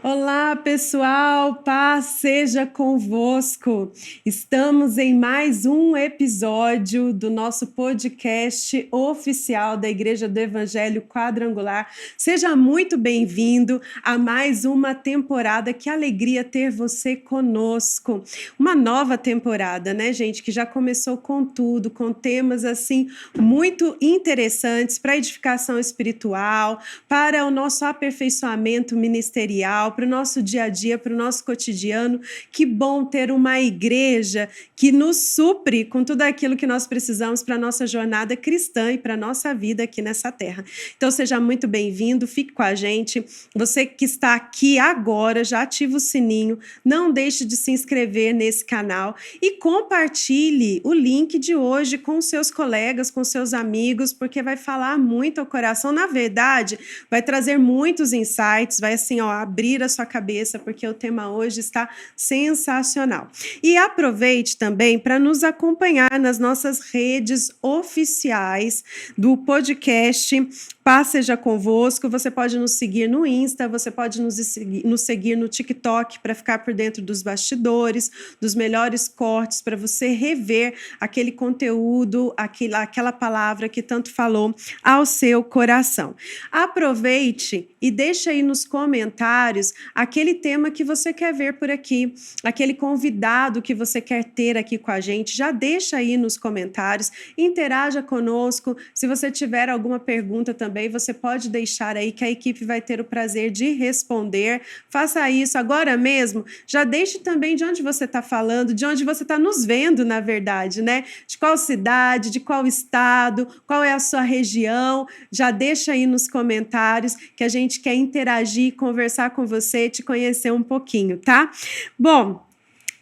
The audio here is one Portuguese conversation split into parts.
Olá, pessoal, paz seja convosco. Estamos em mais um episódio do nosso podcast oficial da Igreja do Evangelho Quadrangular. Seja muito bem-vindo a mais uma temporada. Que alegria ter você conosco. Uma nova temporada, né, gente, que já começou com tudo, com temas assim muito interessantes para edificação espiritual, para o nosso aperfeiçoamento ministerial, para o nosso dia a dia, para o nosso cotidiano. Que bom ter uma igreja que nos supre com tudo aquilo que nós precisamos para a nossa jornada cristã e para a nossa vida aqui nessa terra. Então seja muito bem-vindo, fique com a gente. Você que está aqui agora, já ativa o sininho, não deixe de se inscrever nesse canal e compartilhe o link de hoje com seus colegas, com seus amigos, porque vai falar muito ao coração. Na verdade, vai trazer muitos insights, vai assim, ó, abrir a sua cabeça, porque o tema hoje está sensacional. E aproveite também para nos acompanhar nas nossas redes oficiais do podcast Paz seja convosco. Você pode nos seguir no Insta, você pode nos seguir no TikTok para ficar por dentro dos bastidores, dos melhores cortes, para você rever aquele conteúdo, aquela palavra que tanto falou ao seu coração. Aproveite e deixa aí nos comentários aquele tema que você quer ver por aqui, aquele convidado que você quer ter aqui com a gente. Já deixa aí nos comentários, interaja conosco. Se você tiver alguma pergunta também, você pode deixar aí que a equipe vai ter o prazer de responder. Faça isso agora mesmo. Já deixe também de onde você está falando, de onde você está nos vendo, na verdade, né? De qual cidade, de qual estado, qual é a sua região. Já deixa aí nos comentários que a gente quer interagir, conversar com você, te conhecer um pouquinho, tá? Bom,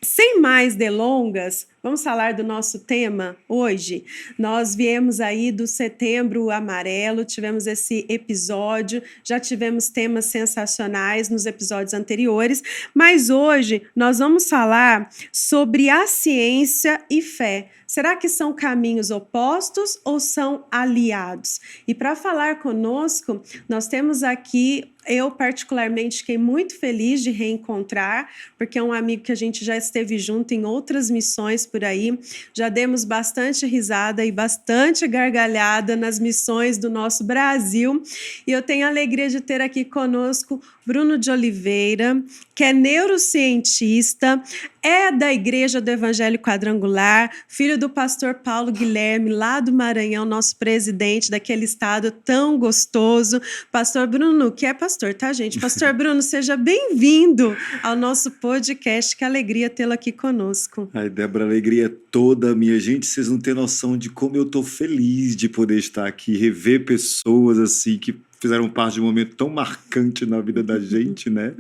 sem mais delongas, vamos falar do nosso tema hoje. Nós viemos aí do Setembro Amarelo, tivemos esse episódio, já tivemos temas sensacionais nos episódios anteriores, mas hoje nós vamos falar sobre a ciência e fé. Será que são caminhos opostos ou são aliados? E para falar conosco, nós temos aqui, eu particularmente fiquei muito feliz de reencontrar, porque é um amigo que a gente já esteve junto em outras missões por aí, já demos bastante risada e bastante gargalhada nas missões do nosso Brasil, e eu tenho a alegria de ter aqui conosco Bruno de Oliveira, que é neurocientista, é da Igreja do Evangelho Quadrangular, filho do pastor Paulo Guilherme, lá do Maranhão, nosso presidente daquele estado tão gostoso. Pastor Bruno, que é pastor, tá, gente? Pastor Bruno, seja bem-vindo ao nosso podcast, que alegria tê-lo aqui conosco. Ai, Débora, alegria toda minha gente, vocês não têm noção de como eu tô feliz de poder estar aqui, rever pessoas assim que fizeram parte de um momento tão marcante na vida da gente, né?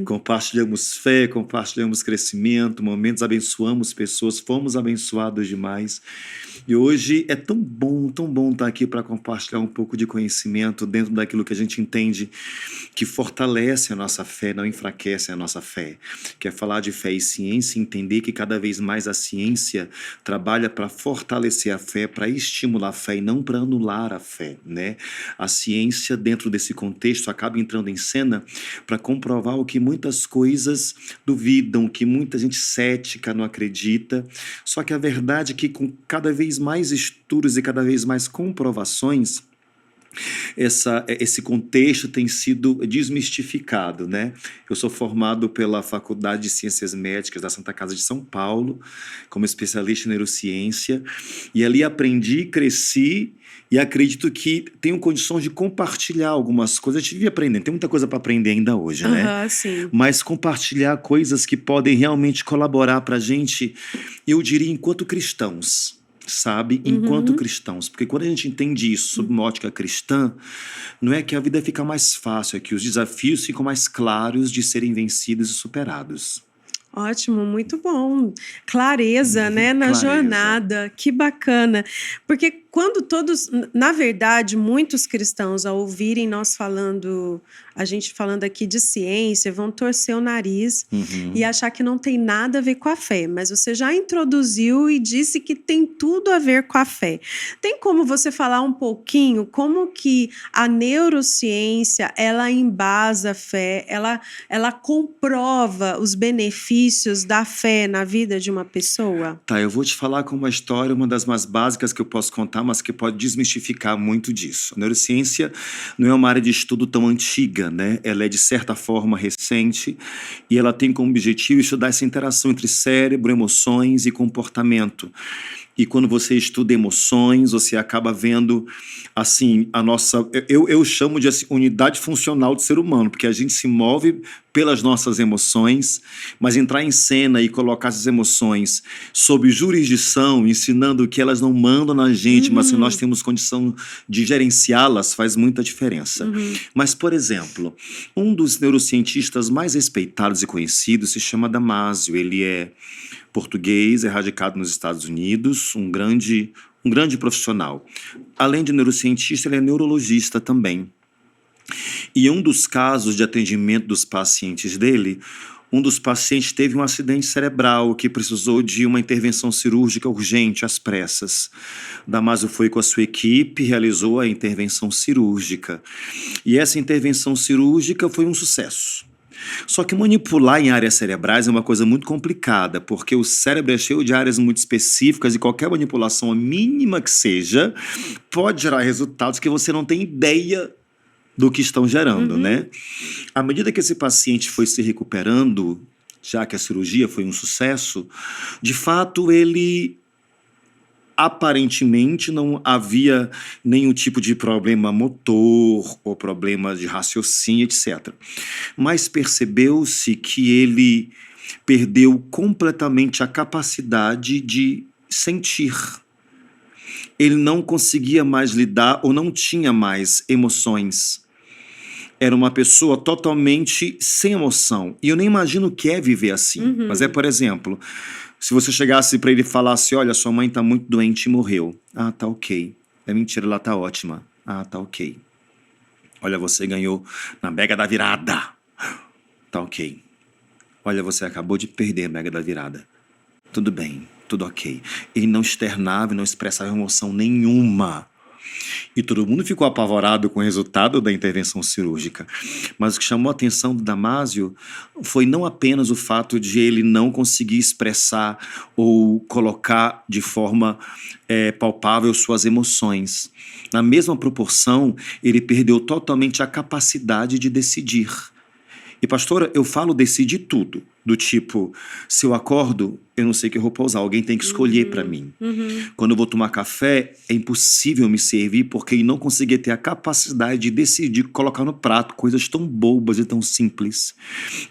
Compartilhamos fé, compartilhamos crescimento, momentos, abençoamos pessoas, fomos abençoados demais. E hoje é tão bom estar aqui para compartilhar um pouco de conhecimento dentro daquilo que a gente entende que fortalece a nossa fé, não enfraquece a nossa fé. Que é falar de fé e ciência, entender que cada vez mais a ciência trabalha para fortalecer a fé, para estimular a fé e não para anular a fé, né? A ciência, dentro desse contexto, acaba entrando em cena para comprovar o que muitas coisas duvidam, que muita gente cética não acredita. Só que a verdade é que com cada vez mais estudos e cada vez mais comprovações, esse contexto tem sido desmistificado, né? Eu sou formado pela Faculdade de Ciências Médicas da Santa Casa de São Paulo, como especialista em neurociência, e ali aprendi, cresci e acredito que tenho condições de compartilhar algumas coisas. Eu tive aprendendo, tem muita coisa para aprender ainda hoje, né? Sim. Mas compartilhar coisas que podem realmente colaborar para a gente, eu diria, enquanto cristãos. sabe? Enquanto cristãos. Porque quando a gente entende isso sob uma ótica cristã, não é que a vida fica mais fácil, é que os desafios ficam mais claros de serem vencidos e superados. Ótimo, muito bom. Clareza, né, na Clareza. jornada. Que bacana. Porque quando todos, na verdade, muitos cristãos, ao ouvirem nós falando, a gente falando aqui de ciência, vão torcer o nariz e achar que não tem nada a ver com a fé. Mas você já introduziu e disse que tem tudo a ver com a fé. Tem como você falar um pouquinho como que a neurociência, ela embasa a fé, ela comprova os benefícios da fé na vida de uma pessoa? Tá, eu vou te falar com uma história, uma das mais básicas que eu posso contar, mas que pode desmistificar muito disso. A neurociência não é uma área de estudo tão antiga, né? Ela é, de certa forma, recente e ela tem como objetivo estudar essa interação entre cérebro, emoções e comportamento. E quando você estuda emoções, você acaba vendo, assim, a nossa... Eu chamo de assim, unidade funcional do ser humano, porque a gente se move pelas nossas emoções, mas entrar em cena e colocar essas emoções sob jurisdição, ensinando que elas não mandam na gente, mas que nós temos condição de gerenciá-las, faz muita diferença. Mas, por exemplo, um dos neurocientistas mais respeitados e conhecidos se chama Damásio. Ele é português, é radicado nos Estados Unidos, um grande profissional. Além de neurocientista, ele é neurologista também. E um dos casos de atendimento dos pacientes dele, um dos pacientes teve um acidente cerebral que precisou de uma intervenção cirúrgica urgente, às pressas. Damásio foi com a sua equipe, realizou a intervenção cirúrgica. E essa intervenção cirúrgica foi um sucesso. Só que manipular em áreas cerebrais é uma coisa muito complicada, porque o cérebro é cheio de áreas muito específicas e qualquer manipulação, a mínima que seja, pode gerar resultados que você não tem ideia do que estão gerando, né? À medida que esse paciente foi se recuperando, já que a cirurgia foi um sucesso, de fato ele... Aparentemente não havia nenhum tipo de problema motor ou problema de raciocínio, etc. Mas percebeu-se que ele perdeu completamente a capacidade de sentir. Ele não conseguia mais lidar ou não tinha mais emoções. Era uma pessoa totalmente sem emoção. E eu nem imagino o que é viver assim. Mas por exemplo... Se você chegasse para ele e falasse, olha, sua mãe está muito doente e morreu. Ah, tá ok. É mentira, ela tá ótima. Ah, tá ok. Olha, você ganhou na Mega da Virada. Tá ok. Olha, você acabou de perder a Mega da Virada. Tudo bem, tudo ok. Ele não externava e não expressava emoção nenhuma. E todo mundo ficou apavorado com o resultado da intervenção cirúrgica. Mas o que chamou a atenção do Damásio foi não apenas o fato de ele não conseguir expressar ou colocar de forma palpável suas emoções. Na mesma proporção, ele perdeu totalmente a capacidade de decidir. E, pastora, eu falo decidir tudo. Do tipo, se eu acordo, eu não sei que roupa usar. Alguém tem que escolher para mim. Quando eu vou tomar café, é impossível me servir porque ele não conseguia ter a capacidade de decidir colocar no prato coisas tão bobas e tão simples.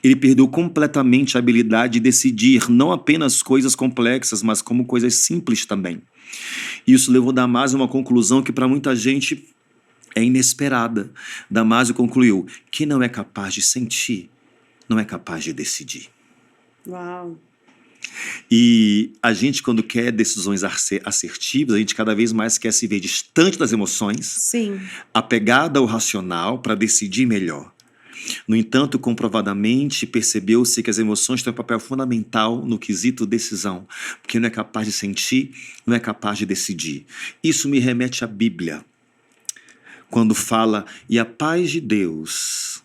Ele perdeu completamente a habilidade de decidir não apenas coisas complexas, mas como coisas simples também. Isso levou Damásio a uma conclusão que para muita gente é inesperada. Damásio concluiu que não é capaz de sentir, não é capaz de decidir. Uau! E a gente, quando quer decisões assertivas, a gente cada vez mais quer se ver distante das emoções, Sim. apegada ao racional para decidir melhor. No entanto, comprovadamente, percebeu-se que as emoções têm um papel fundamental no quesito decisão, porque não é capaz de sentir, não é capaz de decidir. Isso me remete à Bíblia, quando fala, e a paz de Deus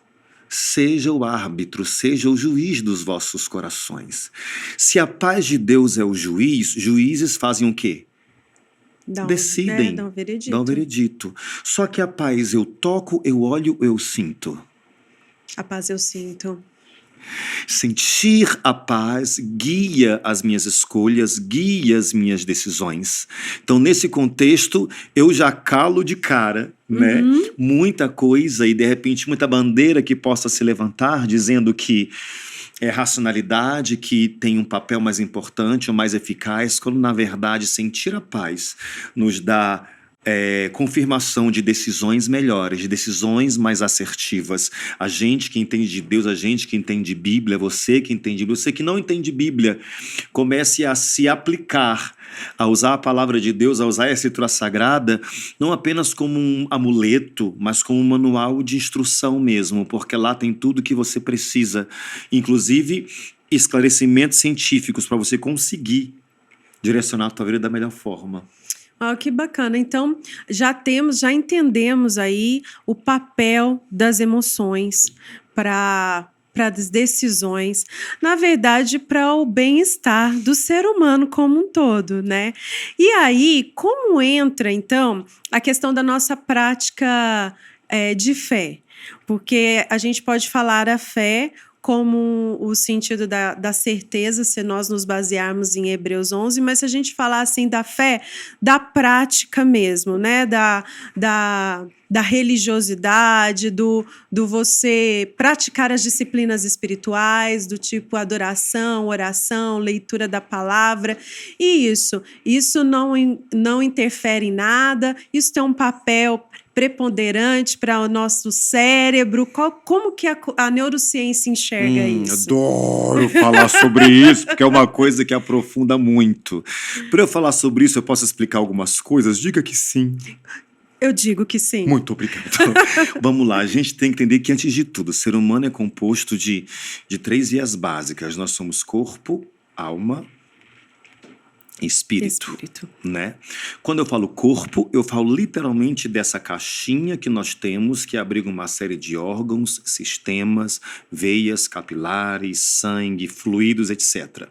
seja o árbitro, seja o juiz dos vossos corações. Se a paz de Deus é o juiz, juízes fazem o quê? Decidem. Dão veredito. Dão veredito. Só que a paz eu toco, eu olho, eu sinto. A paz eu sinto. Sentir a paz guia as minhas escolhas, guia as minhas decisões. Então, nesse contexto, eu já calo de cara, né? Muita coisa e, de repente, muita bandeira que possa se levantar dizendo que é racionalidade que tem um papel mais importante ou mais eficaz, quando na verdade sentir a paz nos dá confirmação de decisões melhores, de decisões mais assertivas. A gente que entende de Deus, a gente que entende Bíblia, você que entende Bíblia, você que não entende Bíblia, comece a se aplicar, a usar a palavra de Deus, a usar a Escritura Sagrada, não apenas como um amuleto, mas como um manual de instrução mesmo, porque lá tem tudo que você precisa, inclusive esclarecimentos científicos para você conseguir direcionar a tua vida da melhor forma. Oh, que bacana. Então, já entendemos aí o papel das emoções para as decisões, na verdade, para o bem-estar do ser humano como um todo, né? E aí, como entra, então, a questão da nossa prática de fé? Porque a gente pode falar a fé como o sentido da certeza, se nós nos basearmos em Hebreus 11, mas se a gente falar assim da fé, da prática mesmo, né? Da religiosidade, do você praticar as disciplinas espirituais, do tipo adoração, oração, leitura da palavra, e isso não interfere em nada, isso tem um papel preponderante para o nosso cérebro. Como que a neurociência enxerga isso? Adoro falar sobre isso, porque é uma coisa que aprofunda muito. Para eu falar sobre isso, eu posso explicar algumas coisas? Diga que sim. Eu digo que sim. Muito obrigado. Vamos lá, a gente tem que entender que, antes de tudo, o ser humano é composto de 3 vias básicas. Nós somos corpo, alma e espírito, né? Quando eu falo corpo, eu falo literalmente dessa caixinha que nós temos, que abriga uma série de órgãos, sistemas, veias, capilares, sangue, fluidos, etc.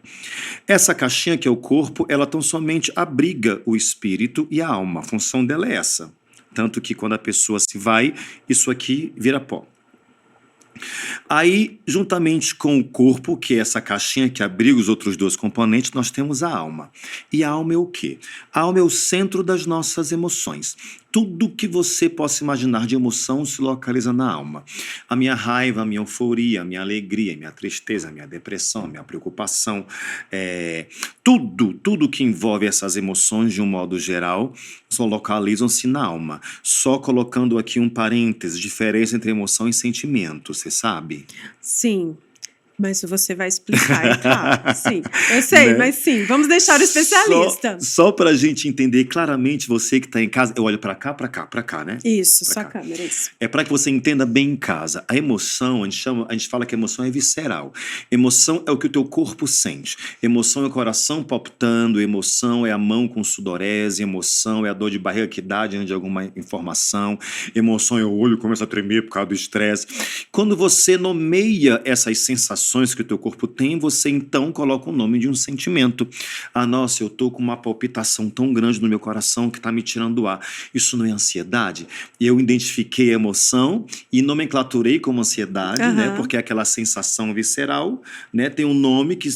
Essa caixinha que é o corpo, ela tão somente abriga o espírito e a alma. A função dela é essa. Tanto que quando a pessoa se vai, isso aqui vira pó. Aí, juntamente com o corpo, que é essa caixinha que abriga os outros 2 componentes, nós temos a alma. E a alma é o quê? A alma é o centro das nossas emoções. Tudo que você possa imaginar de emoção se localiza na alma. A minha raiva, a minha euforia, a minha alegria, a minha tristeza, a minha depressão, a minha preocupação, tudo que envolve essas emoções de um modo geral, só localizam-se na alma. Só colocando aqui um parêntese, diferença entre emoção e sentimento, você sabe? Sim. Mas você vai explicar, tá? Sim, eu sei, né? Mas sim, vamos deixar o especialista. Só para a gente entender claramente, você que está em casa, eu olho para cá, né? Isso, sua câmera, isso. É para que você entenda bem em casa. A emoção, a gente fala que a emoção é visceral. Emoção é o que o teu corpo sente. Emoção é o coração palpitando, emoção é a mão com sudorese, emoção é a dor de barriga que dá diante de alguma informação, emoção é o olho que começa a tremer por causa do estresse. Quando você nomeia essas sensações que o teu corpo tem, você então coloca o nome de um sentimento. Ah, nossa, eu tô com uma palpitação tão grande no meu coração que tá me tirando o ar. Isso não é ansiedade? Eu identifiquei a emoção e nomenclaturei como ansiedade, né? Porque é aquela sensação visceral, né? Tem um nome que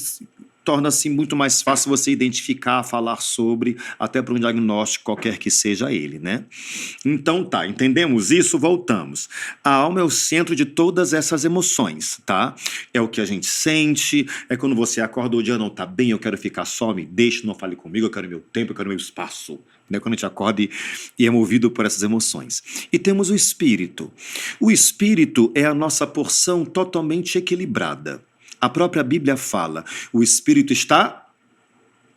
torna-se muito mais fácil você identificar, falar sobre, até para um diagnóstico qualquer que seja ele, né? Então tá, entendemos isso? Voltamos. A alma é o centro de todas essas emoções, tá? É o que a gente sente, é quando você acorda, o dia não tá bem, eu quero ficar só, me deixe, não fale comigo, eu quero meu tempo, eu quero meu espaço. Né? Quando a gente acorda e é movido por essas emoções. E temos o espírito. O espírito é a nossa porção totalmente equilibrada. A própria Bíblia fala, o espírito está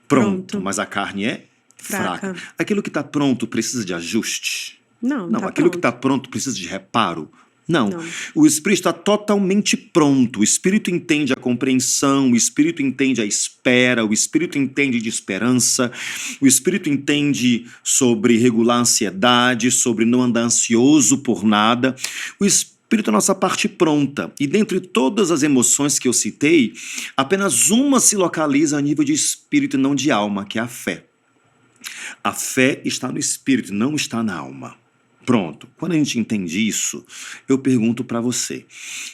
pronto. Mas a carne é fraca. Aquilo que está pronto precisa de ajuste? Não, aquilo que está pronto precisa de reparo? Não. O espírito está totalmente pronto. O espírito entende a compreensão, o espírito entende a espera, o espírito entende de esperança, o espírito entende sobre regular a ansiedade, sobre não andar ansioso por nada. O espírito é a nossa parte pronta. E dentre todas as emoções que eu citei, apenas uma se localiza a nível de espírito e não de alma, que é a fé. A fé está no espírito, não está na alma. Pronto. Quando a gente entende isso, eu pergunto para você,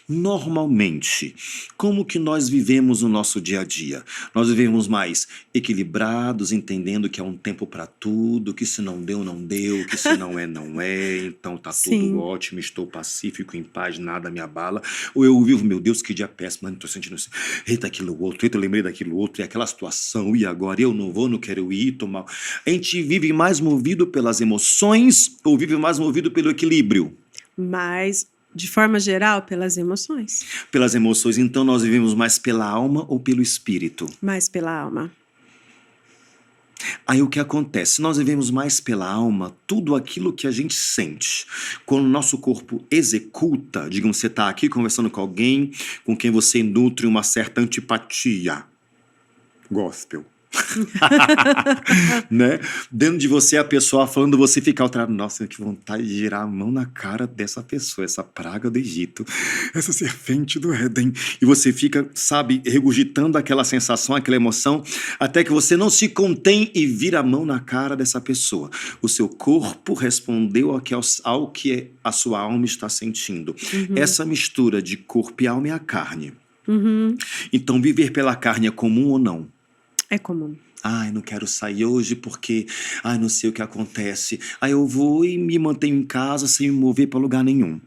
normalmente, como que nós vivemos o nosso dia a dia? Nós vivemos mais equilibrados, entendendo que é um tempo para tudo, que se não deu, não deu, que se não é, então tá tudo Sim. ótimo, estou pacífico, em paz, nada me abala. Ou eu vivo, meu Deus, que dia péssimo, não tô sentindo assim, eita, aquilo outro, eita, eu lembrei daquilo outro, e aquela situação, e agora eu não vou, não quero ir, tomar. A gente vive mais movido pelas emoções ou vive mais movido pelo equilíbrio? Mas, de forma geral, pelas emoções. Pelas emoções, então nós vivemos mais pela alma ou pelo espírito? Mais pela alma. Aí o que acontece? Se nós vivemos mais pela alma, tudo aquilo que a gente sente, quando o nosso corpo executa, digamos, você está aqui conversando com alguém com quem você nutre uma certa antipatia. Gospel. Né? Dentro de você, a pessoa falando, você fica alterado. Nossa, que vontade de girar a mão na cara dessa pessoa, essa praga do Egito, essa serpente do Éden. E você fica, sabe, regurgitando aquela sensação, aquela emoção, até que você não se contém e vira a mão na cara dessa pessoa. O seu corpo respondeu ao que a sua alma está sentindo. Essa mistura de corpo e alma é a carne. Então, viver pela carne é comum ou não? É comum. Ai, não quero sair hoje porque, ai, não sei o que acontece. Aí eu vou e me mantenho em casa sem me mover para lugar nenhum,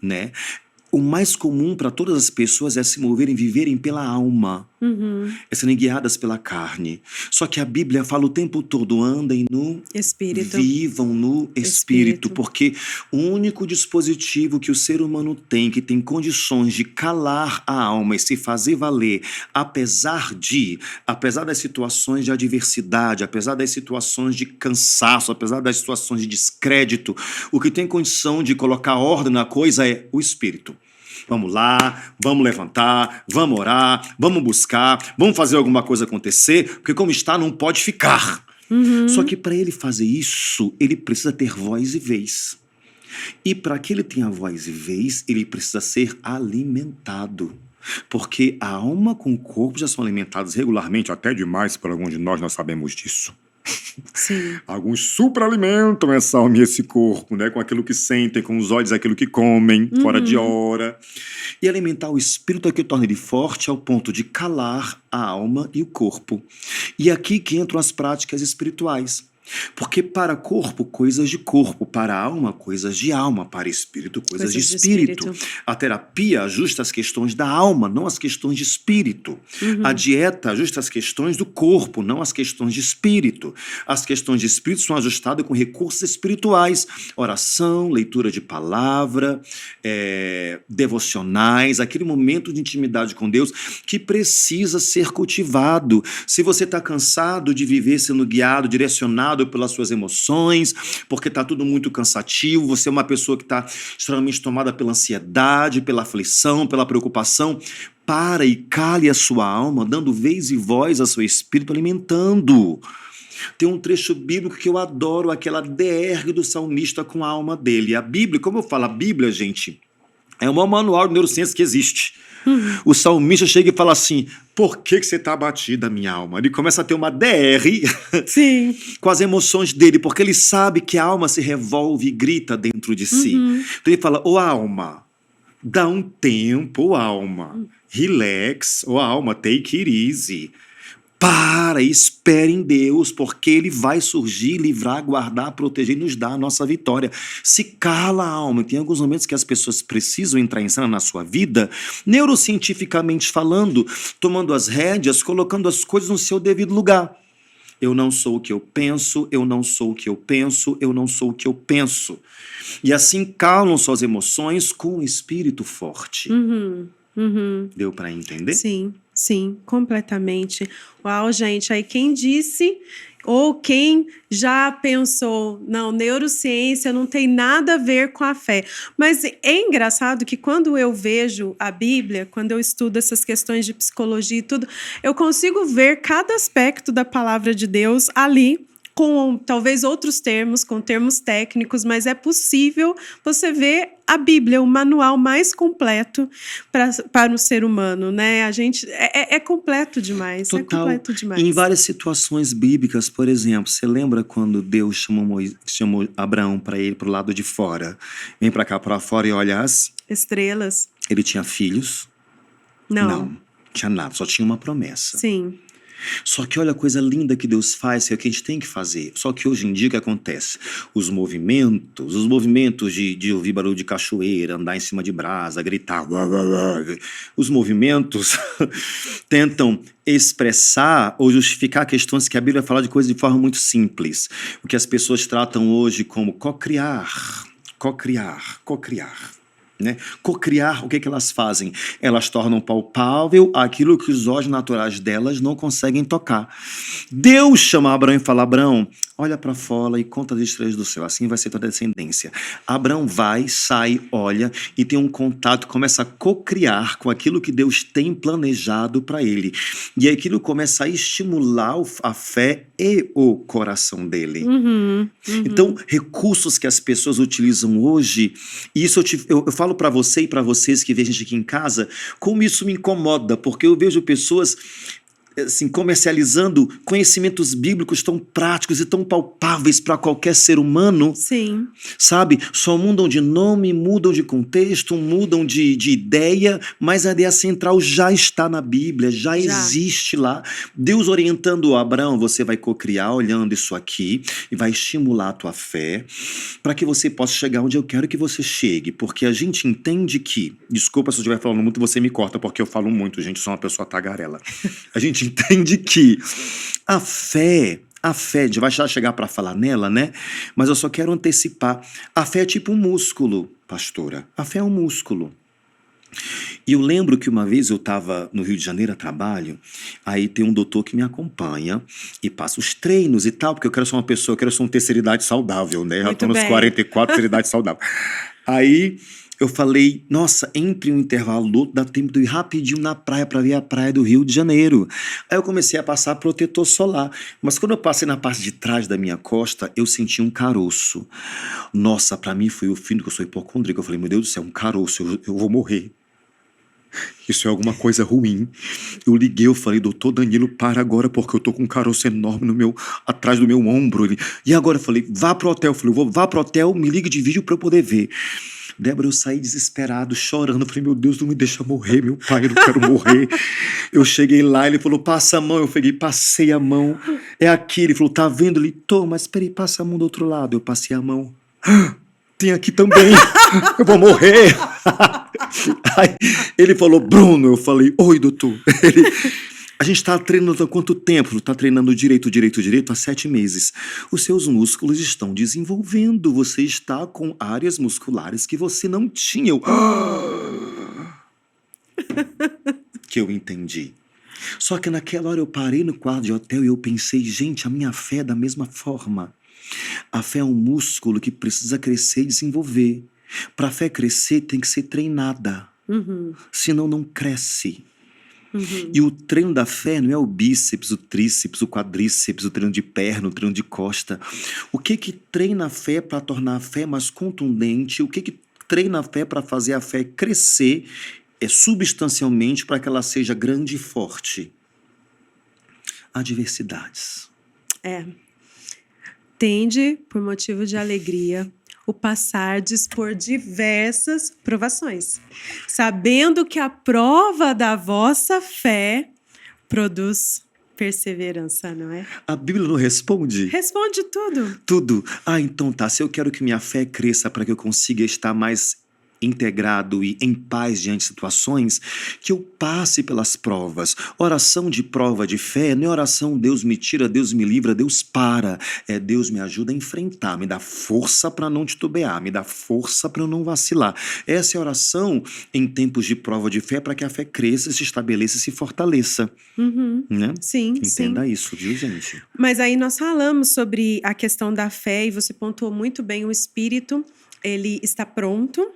né? O mais comum para todas as pessoas é se moverem, viverem pela alma, é serem guiadas pela carne. Só que a Bíblia fala o tempo todo, andem no Espírito. Vivam no espírito, porque o único dispositivo que o ser humano tem, que tem condições de calar a alma e se fazer valer, apesar das situações de adversidade, apesar das situações de cansaço, apesar das situações de descrédito, o que tem condição de colocar ordem na coisa é o espírito. Vamos lá, vamos levantar, vamos orar, vamos buscar, vamos fazer alguma coisa acontecer, porque como está, não pode ficar. Só que para ele fazer isso, ele precisa ter voz e vez. E para que ele tenha voz e vez, ele precisa ser alimentado. Porque a alma com o corpo já são alimentados regularmente, até demais, por alguns de nós sabemos disso. Sim. Alguns superalimentam essa alma e esse corpo, né? Com aquilo que sentem, com os olhos aquilo que comem, fora de hora. E alimentar o espírito é que torna ele forte ao ponto de calar a alma e o corpo. E aqui que entram as práticas espirituais. Porque para corpo, coisas de corpo, para alma, coisas de alma, para espírito, coisas de espírito. A terapia ajusta as questões da alma, não as questões de espírito. A dieta ajusta as questões do corpo, não as questões de espírito. As questões de espírito são ajustadas com recursos espirituais, oração, leitura de palavra, devocionais, aquele momento de intimidade com Deus que precisa ser cultivado. Se você está cansado de viver sendo guiado, direcionado pelas suas emoções, porque está tudo muito cansativo, você é uma pessoa que está extremamente tomada pela ansiedade, pela aflição, pela preocupação, para e cale a sua alma, dando vez e voz ao seu espírito, alimentando. Tem um trecho bíblico que eu adoro, aquela DR do salmista com a alma dele. A Bíblia, como eu falo, a Bíblia, gente, é o maior manual de neurociência que existe. O salmista chega e fala assim, por que você está abatida, minha alma? Ele começa a ter uma DR Sim. com as emoções dele, porque ele sabe que a alma se revolve e grita dentro de si. Então ele fala, ô alma, dá um tempo, ô alma, relax, ô alma, take it easy. Para e espere em Deus, porque Ele vai surgir, livrar, guardar, proteger e nos dar a nossa vitória. Se cala a alma. Tem alguns momentos que as pessoas precisam entrar em cena na sua vida, neurocientificamente falando, tomando as rédeas, colocando as coisas no seu devido lugar. Eu não sou o que eu penso, eu não sou o que eu penso, eu não sou o que eu penso. E assim calam suas emoções com um espírito forte. Deu para entender? Sim, completamente. Uau, gente, aí quem disse ou quem já pensou, não, neurociência não tem nada a ver com a fé. Mas é engraçado que quando eu vejo a Bíblia, quando eu estudo essas questões de psicologia e tudo, eu consigo ver cada aspecto da palavra de Deus ali com talvez outros termos, com termos técnicos, mas é possível você ver a Bíblia, o manual mais completo para o ser humano, né? A gente é completo demais, Total. é completo demais. Em várias situações bíblicas, por exemplo, você lembra quando Deus chamou Abraão para ir para o lado de fora? Vem para cá, para fora e olha as estrelas. Ele tinha filhos? Não, tinha nada, só tinha uma promessa. Sim. Só que olha a coisa linda que Deus faz, que é o que a gente tem que fazer. Só que hoje em dia o que acontece? Os movimentos de ouvir barulho de cachoeira, andar em cima de brasa, gritar, os movimentos tentam expressar ou justificar questões que a Bíblia fala de coisas de forma muito simples. O que as pessoas tratam hoje como cocriar. Né? Cocriar, o que elas fazem? Elas tornam palpável aquilo que os olhos naturais delas não conseguem tocar. Deus chama Abraão e fala: Abraão, olha para fora e conta as estrelas do céu, assim vai ser tua descendência. Abraão vai, sai, olha e tem um contato, começa a cocriar com aquilo que Deus tem planejado para ele. E aquilo começa a estimular a fé e o coração dele. Então, recursos que as pessoas utilizam hoje, e isso eu falo para você e para vocês que vê gente aqui em casa, como isso me incomoda, porque eu vejo pessoas assim, comercializando conhecimentos bíblicos tão práticos e tão palpáveis para qualquer ser humano. Sim. Sabe? Só mudam de nome, mudam de contexto, mudam de ideia, mas a ideia central já está na Bíblia, já existe lá. Deus orientando o Abraão, você vai cocriar olhando isso aqui e vai estimular a tua fé para que você possa chegar onde eu quero que você chegue, porque a gente entende que, desculpa se eu estiver falando muito, você me corta, porque eu falo muito, gente, sou uma pessoa tagarela. A gente entende que a fé, a gente vai já chegar para falar nela, né? Mas eu só quero antecipar. A fé é tipo um músculo, pastora. A fé é um músculo. E eu lembro que uma vez eu estava no Rio de Janeiro a trabalho, aí tem um doutor que me acompanha e passa os treinos e tal, porque eu quero ser uma pessoa, eu quero ser uma terceira idade saudável, né? Já estou nos 44, terceira idade saudável. Aí eu falei, nossa, entre um intervalo do outro, dá tempo de ir rapidinho na praia para ver a praia do Rio de Janeiro. Aí eu comecei a passar protetor solar. Mas quando eu passei na parte de trás da minha costa, eu senti um caroço. Nossa, para mim foi o fim do que eu sou hipocondríaco. Eu falei, meu Deus do céu, um caroço, eu vou morrer. Isso é alguma coisa ruim. Eu liguei, eu falei, doutor Danilo, para agora, porque eu tô com um caroço enorme atrás do meu ombro. E agora eu falei, vá pro hotel. Eu falei, vá pro hotel, me ligue de vídeo para eu poder ver. Débora, eu saí desesperado, chorando. Eu falei, meu Deus, não me deixa morrer, meu pai, eu não quero morrer. Eu cheguei lá, ele falou, passa a mão. Eu peguei, passei a mão. É aqui. Ele falou, tá vendo? Ele, tô, mas peraí, passa a mão do outro lado. Eu passei a mão. Tem aqui também. Eu vou morrer. Aí ele falou, Bruno. Eu falei, oi, doutor. A gente está treinando há quanto tempo? Está treinando direito há 7 meses. Os seus músculos estão desenvolvendo. Você está com áreas musculares que você não tinha. Que eu entendi. Só que naquela hora eu parei no quarto de hotel e eu pensei, gente, a minha fé é da mesma forma. A fé é um músculo que precisa crescer e desenvolver. Para a fé crescer tem que ser treinada. Senão não cresce. E o treino da fé não é o bíceps, o tríceps, o quadríceps, o treino de perna, o treino de costa. O que treina a fé para tornar a fé mais contundente? O que treina a fé para fazer a fé crescer substancialmente para que ela seja grande e forte? Adversidades. Tende, por motivo de alegria, o passardes por diversas provações, sabendo que a prova da vossa fé produz perseverança, não é? A Bíblia não responde? Responde tudo. Tudo. Então tá, se eu quero que minha fé cresça para que eu consiga estar mais integrado e em paz diante de situações, que eu passe pelas provas. Oração de prova de fé não é oração Deus me tira, Deus me livra, Deus para. É Deus me ajuda a enfrentar, me dá força para não titubear, me dá força para eu não vacilar. Essa é a oração em tempos de prova de fé para que a fé cresça, se estabeleça e se fortaleça. Né? Sim, Entenda isso, viu, gente? Mas aí nós falamos sobre a questão da fé e você pontuou muito bem, o espírito, ele está pronto.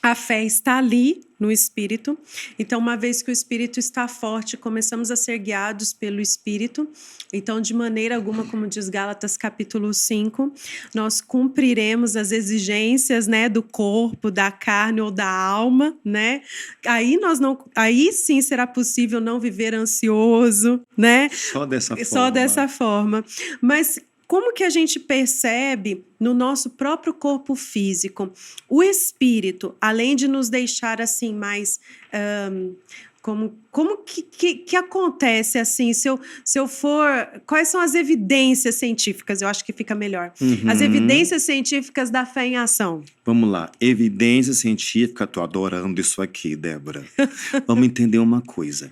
A fé está ali, no Espírito. Então, uma vez que o Espírito está forte, começamos a ser guiados pelo Espírito. Então, de maneira alguma, como diz Gálatas capítulo 5, nós cumpriremos as exigências, né, do corpo, da carne ou da alma, né? Aí sim será possível não viver ansioso, né? Só dessa forma. Mas como que a gente percebe no nosso próprio corpo físico o espírito, além de nos deixar assim mais como que acontece assim, se eu for, quais são as evidências científicas? Eu acho que fica melhor. As evidências científicas da fé em ação. Vamos lá, evidência científica, tô adorando isso aqui, Débora. Vamos entender uma coisa.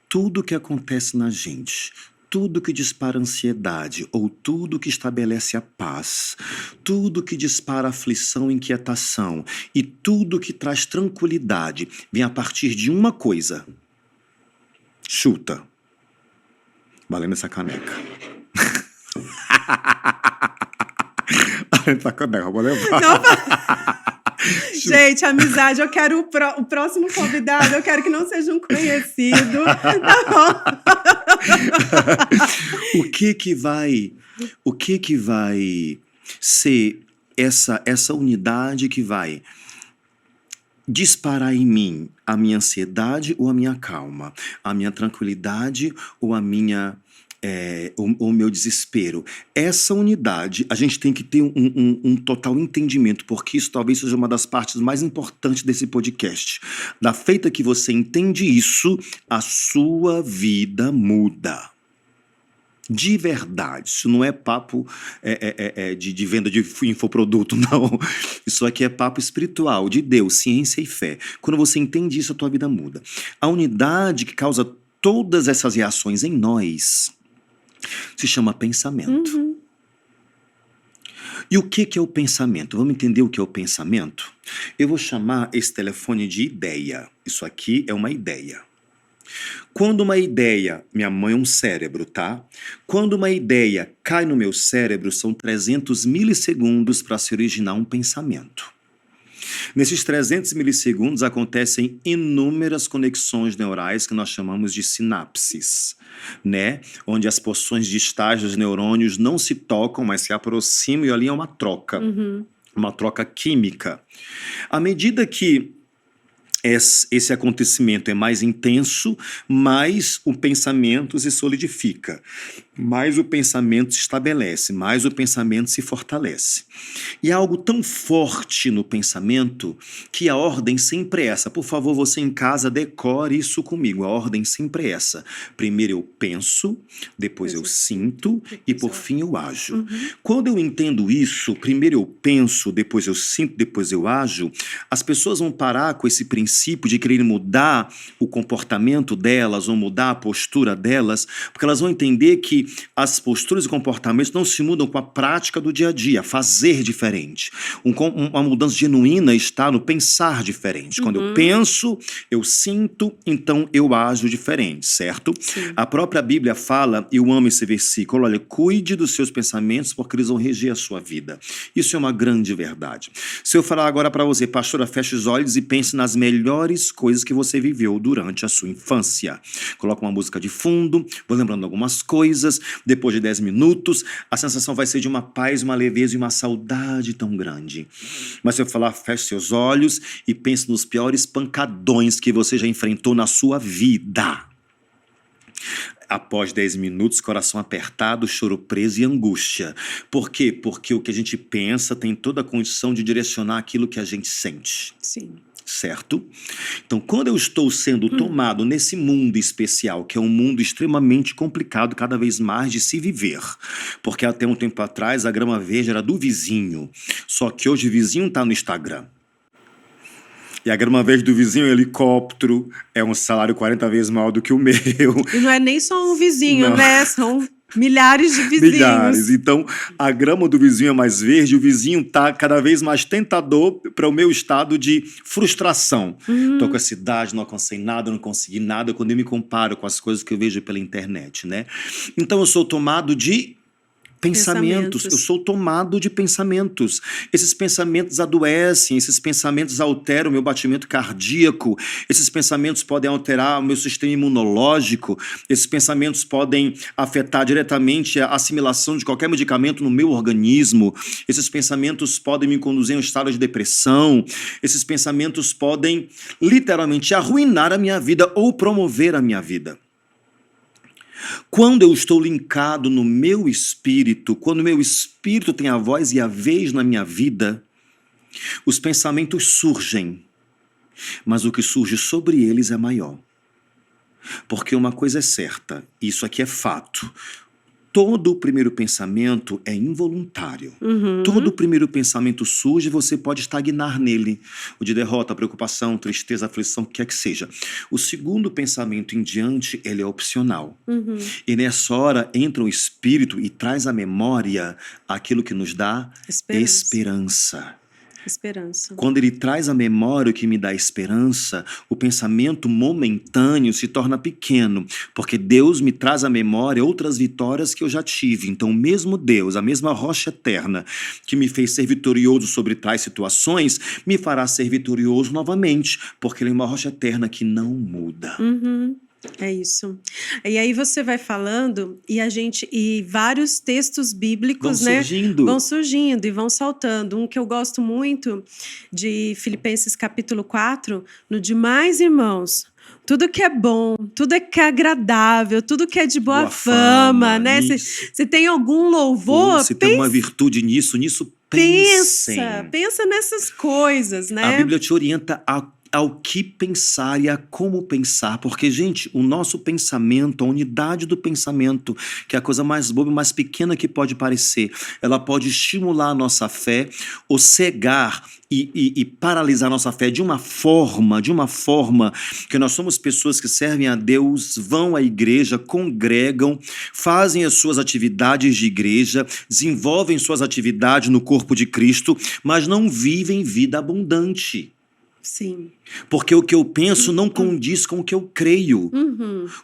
Tudo que acontece na gente, tudo que dispara ansiedade ou tudo que estabelece a paz, tudo que dispara aflição e inquietação e tudo que traz tranquilidade vem a partir de uma coisa. Chuta. Valendo essa caneca. Valendo essa caneca, vou levar. Gente, amizade, eu quero o próximo convidado, eu quero que não seja um conhecido. Tá bom? O que vai ser essa unidade que vai disparar em mim a minha ansiedade ou a minha calma, a minha tranquilidade ou o meu desespero? Essa unidade, a gente tem que ter um total entendimento, porque isso talvez seja uma das partes mais importantes desse podcast. Da feita que você entende isso, a sua vida muda. De verdade, isso não é papo de venda de infoproduto, não. Isso aqui é papo espiritual, de Deus, ciência e fé. Quando você entende isso, a tua vida muda. A unidade que causa todas essas reações em nós se chama pensamento. E o que é o pensamento? Vamos entender o que é o pensamento? Eu vou chamar esse telefone de ideia. Isso aqui é uma ideia. Quando uma ideia, minha mãe é um cérebro, tá? Quando uma ideia cai no meu cérebro, são 300 milissegundos para se originar um pensamento. Nesses 300 milissegundos acontecem inúmeras conexões neurais que nós chamamos de sinapses, né? Onde as porções distais dos neurônios não se tocam, mas se aproximam e ali é uma troca, uma troca química. À medida que esse acontecimento é mais intenso, mais o pensamento se solidifica, mais o pensamento se estabelece, mais o pensamento se fortalece. E há algo tão forte no pensamento que a ordem sempre é essa. Por favor, você em casa, decore isso comigo. A ordem sempre é essa. Primeiro eu penso, depois eu sinto e por fim eu ajo. Quando eu entendo isso, primeiro eu penso, depois eu sinto, depois eu ajo, as pessoas vão parar com esse princípio de querer mudar o comportamento delas ou mudar a postura delas, porque elas vão entender que as posturas e comportamentos não se mudam com a prática do dia a dia, fazer diferente. Uma mudança genuína está no pensar diferente. Quando eu penso, eu sinto, então eu ajo diferente, certo? Sim. A própria Bíblia fala, e eu amo esse versículo, olha, cuide dos seus pensamentos porque eles vão reger a sua vida. Isso é uma grande verdade. Se eu falar agora para você, pastora, feche os olhos e pense nas melhores coisas que você viveu durante a sua infância. Coloca uma música de fundo, vou lembrando algumas coisas. Depois de 10 minutos, a sensação vai ser de uma paz, uma leveza e uma saudade tão grande. Mas se eu falar, feche seus olhos e pense nos piores pancadões que você já enfrentou na sua vida. Após 10 minutos, coração apertado, choro preso e angústia. Por quê? Porque o que a gente pensa tem toda a condição de direcionar aquilo que a gente sente. Sim. Certo? Então, quando eu estou sendo tomado nesse mundo especial, que é um mundo extremamente complicado, cada vez mais de se viver, porque até um tempo atrás a grama verde era do vizinho, só que hoje o vizinho está no Instagram. E a grama verde do vizinho é um helicóptero, é um salário 40 vezes maior do que o meu. E não é nem só um vizinho, né? São milhares de vizinhos. Milhares. Então, a grama do vizinho é mais verde, o vizinho está cada vez mais tentador para o meu estado de frustração. Estou com essa idade, não alcancei nada, não consegui nada, quando eu me comparo com as coisas que eu vejo pela internet, né? Então, eu sou tomado de Pensamentos. Eu sou tomado de pensamentos. Esses pensamentos adoecem, esses pensamentos alteram o meu batimento cardíaco, esses pensamentos podem alterar o meu sistema imunológico, esses pensamentos podem afetar diretamente a assimilação de qualquer medicamento no meu organismo, esses pensamentos podem me conduzir a um estado de depressão, esses pensamentos podem literalmente arruinar a minha vida ou promover a minha vida. Quando eu estou linkado no meu espírito, quando o meu espírito tem a voz e a vez na minha vida, os pensamentos surgem, mas o que surge sobre eles é maior. Porque uma coisa é certa, isso aqui é fato. Todo o primeiro pensamento é involuntário. Todo o primeiro pensamento surge e você pode estagnar nele. O de derrota, preocupação, tristeza, aflição, o que quer que seja. O segundo pensamento em diante, ele é opcional. E nessa hora entra o espírito e traz à memória aquilo que nos dá esperança. Quando ele traz à memória o que me dá esperança, o pensamento momentâneo se torna pequeno, porque Deus me traz à memória outras vitórias que eu já tive. Então, o mesmo Deus, a mesma rocha eterna que me fez ser vitorioso sobre tais situações, me fará ser vitorioso novamente, porque ele é uma rocha eterna que não muda. É isso. E aí você vai falando e vários textos bíblicos, vão surgindo e vão saltando. Um que eu gosto muito de Filipenses capítulo 4, no demais, irmãos, tudo que é bom, tudo que é agradável, tudo que é de boa fama, né? Se tem algum louvor, se tem uma virtude nisso pensa nessas coisas, né? A Bíblia te orienta ao que pensar e a como pensar, porque, gente, o nosso pensamento, a unidade do pensamento, que é a coisa mais boba e mais pequena que pode parecer, ela pode estimular a nossa fé ou cegar e paralisar a nossa fé de uma forma que nós somos pessoas que servem a Deus, vão à igreja, congregam, fazem as suas atividades de igreja, desenvolvem suas atividades no corpo de Cristo, mas não vivem vida abundante. Sim. Porque o que eu penso não condiz com o que eu creio.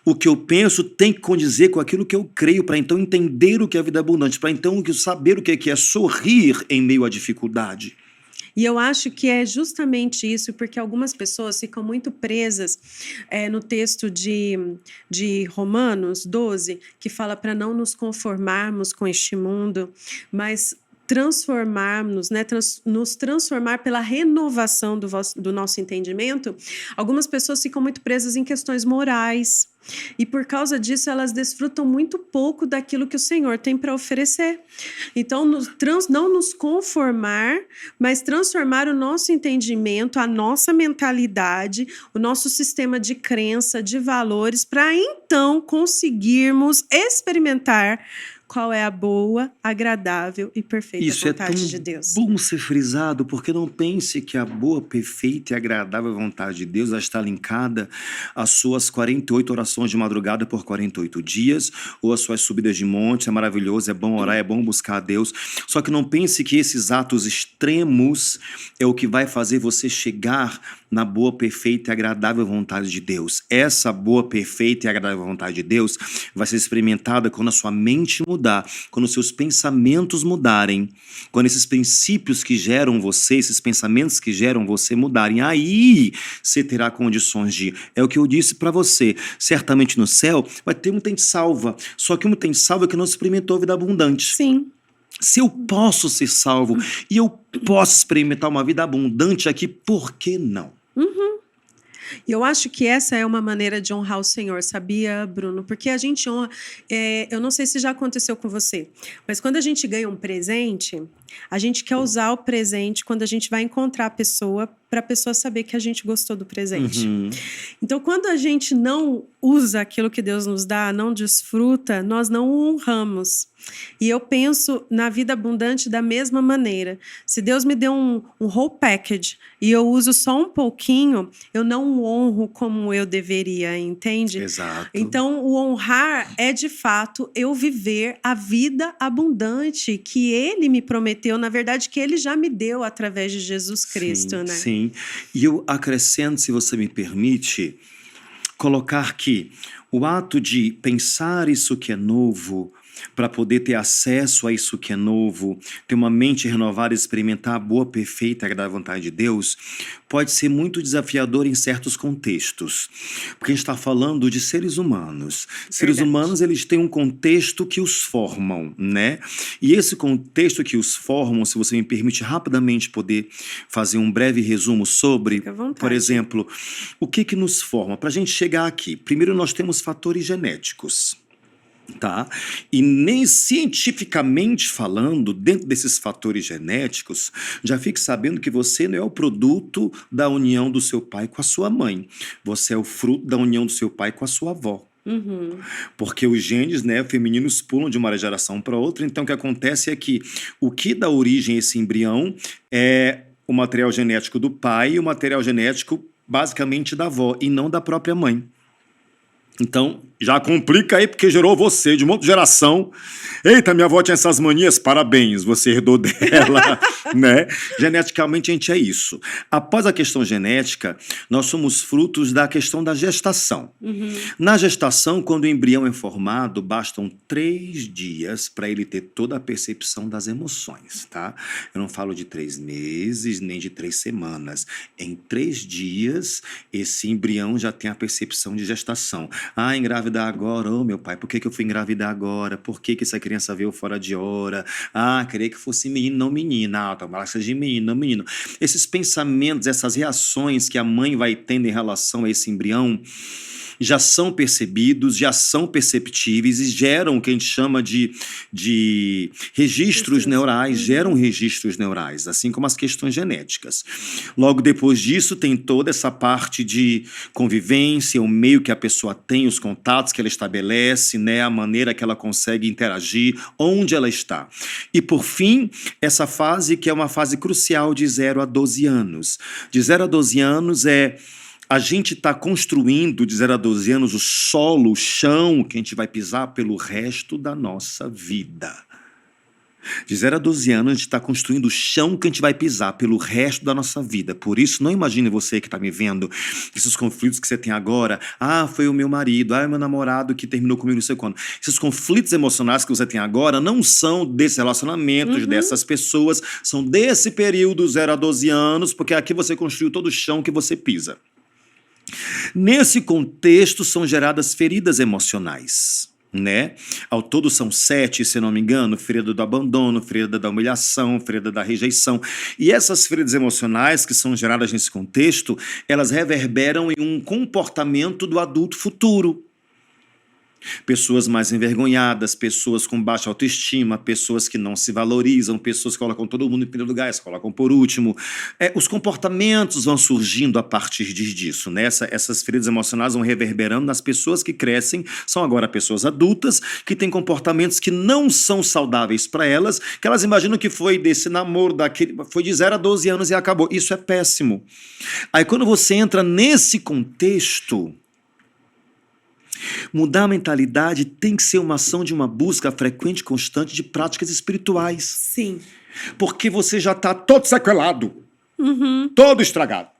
O que eu penso tem que condizer com aquilo que eu creio, para então entender o que é a vida abundante, para então saber o que é sorrir em meio à dificuldade. E eu acho que é justamente isso, porque algumas pessoas ficam muito presas no texto de Romanos 12, que fala para não nos conformarmos com este mundo, mas transformarmos, nos transformar pela renovação do nosso entendimento. Algumas pessoas ficam muito presas em questões morais e por causa disso elas desfrutam muito pouco daquilo que o Senhor tem para oferecer. Então, não nos conformar, mas transformar o nosso entendimento, a nossa mentalidade, o nosso sistema de crença, de valores, para então conseguirmos experimentar qual é a boa, agradável e perfeita vontade de Deus. Isso é bom ser frisado, porque não pense que a boa, perfeita e agradável vontade de Deus está linkada às suas 48 orações de madrugada por 48 dias, ou às suas subidas de monte. É maravilhoso, é bom orar, é bom buscar a Deus. Só que não pense que esses atos extremos é o que vai fazer você chegar na boa, perfeita e agradável vontade de Deus. Essa boa, perfeita e agradável vontade de Deus vai ser experimentada quando a sua mente mudar, quando os seus pensamentos mudarem, quando esses princípios que geram você, esses pensamentos que geram você mudarem. Aí você terá condições de... É o que eu disse para você. Certamente no céu vai ter muita gente salva, só que muita gente salva que não experimentou a vida abundante. Sim. Se eu posso ser salvo e eu posso experimentar uma vida abundante aqui, por que não? E eu acho que essa é uma maneira de honrar o Senhor, sabia, Bruno? Porque a gente honra... eu não sei se já aconteceu com você, mas quando a gente ganha um presente, a gente quer usar o presente quando a gente vai encontrar a pessoa, para a pessoa saber que a gente gostou do presente. Então, quando a gente não usa aquilo que Deus nos dá, não desfruta, nós não o honramos. E eu penso na vida abundante da mesma maneira. Se Deus me deu um whole package e eu uso só um pouquinho, eu não o honro como eu deveria, entende? Exato. Então, o honrar é, de fato, eu viver a vida abundante que Ele me prometeu, na verdade, que Ele já me deu através de Jesus Cristo, né? Sim. E eu acrescento, se você me permite, colocar que o ato de pensar isso que é novo para poder ter acesso a isso que é novo, ter uma mente renovada, experimentar a boa, perfeita e agradável vontade de Deus, pode ser muito desafiador em certos contextos. Porque a gente está falando de seres humanos. Seres humanos, eles têm um contexto que os formam, né? E esse contexto que os formam, se você me permite rapidamente poder fazer um breve resumo sobre, por exemplo, o que nos forma? Para a gente chegar aqui, primeiro nós temos fatores genéticos. Tá? E nem cientificamente falando, dentro desses fatores genéticos, já fique sabendo que você não é o produto da união do seu pai com a sua mãe. Você é o fruto da união do seu pai com a sua avó. Porque os genes, né, femininos pulam de uma geração para outra. Então o que acontece é que o que dá origem a esse embrião é o material genético do pai e o material genético basicamente da avó e não da própria mãe. Então, já complica aí, porque gerou você de uma outra geração. Eita, minha avó tinha essas manias, parabéns, você herdou dela, né? Geneticamente, a gente é isso. Após a questão genética, nós somos frutos da questão da gestação. Na gestação, quando o embrião é formado, bastam 3 dias para ele ter toda a percepção das emoções, tá? Eu não falo de 3 meses, nem de 3 semanas. Em 3 dias, esse embrião já tem a percepção de gestação. Ah, engravidar agora, oh meu pai, por que eu fui engravidar agora? Por que essa criança veio fora de hora? Ah, queria que fosse menino, não menina. Ah, tomara que seja menino, não menino. Esses pensamentos, essas reações que a mãe vai tendo em relação a esse embrião já são percebidos, já são perceptíveis e geram o que a gente chama de registros neurais, geram registros neurais, assim como as questões genéticas. Logo depois disso, tem toda essa parte de convivência, o meio que a pessoa tem, os contatos que ela estabelece, né, a maneira que ela consegue interagir, onde ela está. E, por fim, essa fase que é uma fase crucial de 0 a 12 anos. De 0 a 12 anos a gente está construindo, de 0 a 12 anos, o solo, o chão que a gente vai pisar pelo resto da nossa vida. De 0 a 12 anos, a gente está construindo o chão que a gente vai pisar pelo resto da nossa vida. Por isso, não imagine você que está me vendo, esses conflitos que você tem agora. Ah, foi o meu marido, ah, é o meu namorado que terminou comigo, não sei quando. Esses conflitos emocionais que você tem agora não são desses relacionamentos, dessas pessoas, são desse período, 0 a 12 anos, porque aqui você construiu todo o chão que você pisa. Nesse contexto são geradas feridas emocionais, né? Ao todo são 7, se não me engano, ferida do abandono, ferida da humilhação, ferida da rejeição. E essas feridas emocionais que são geradas nesse contexto, elas reverberam em um comportamento do adulto futuro. Pessoas mais envergonhadas, pessoas com baixa autoestima, pessoas que não se valorizam, pessoas que colocam todo mundo em primeiro lugar, se colocam por último. Os comportamentos vão surgindo a partir disso, né? Essas feridas emocionais vão reverberando nas pessoas que crescem, são agora pessoas adultas, que têm comportamentos que não são saudáveis para elas, que elas imaginam que foi desse namoro, foi de 0 a 12 anos e acabou. Isso é péssimo. Aí quando você entra nesse contexto, mudar a mentalidade tem que ser uma ação de uma busca frequente e constante de práticas espirituais. Sim. Porque você já está todo sequelado, todo estragado.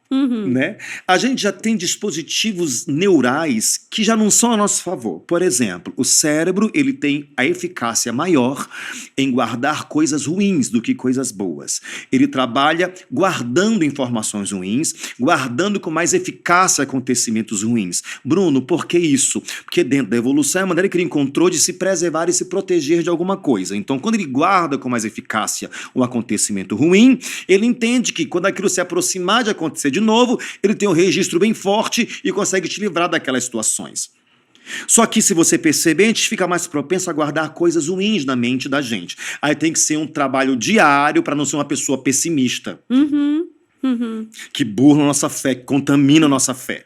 Né? A gente já tem dispositivos neurais que já não são a nosso favor. Por exemplo, o cérebro ele tem a eficácia maior em guardar coisas ruins do que coisas boas. Ele trabalha guardando informações ruins, guardando com mais eficácia acontecimentos ruins. Bruno, por que isso? Porque dentro da evolução é a maneira que ele encontrou de se preservar e se proteger de alguma coisa. Então, quando ele guarda com mais eficácia um acontecimento ruim, ele entende que quando aquilo se aproximar de acontecer de novo, ele tem um registro bem forte e consegue te livrar daquelas situações. Só que se você perceber, a gente fica mais propenso a guardar coisas ruins na mente da gente. Aí tem que ser um trabalho diário para não ser uma pessoa pessimista. Que burla a nossa fé, que contamina a nossa fé.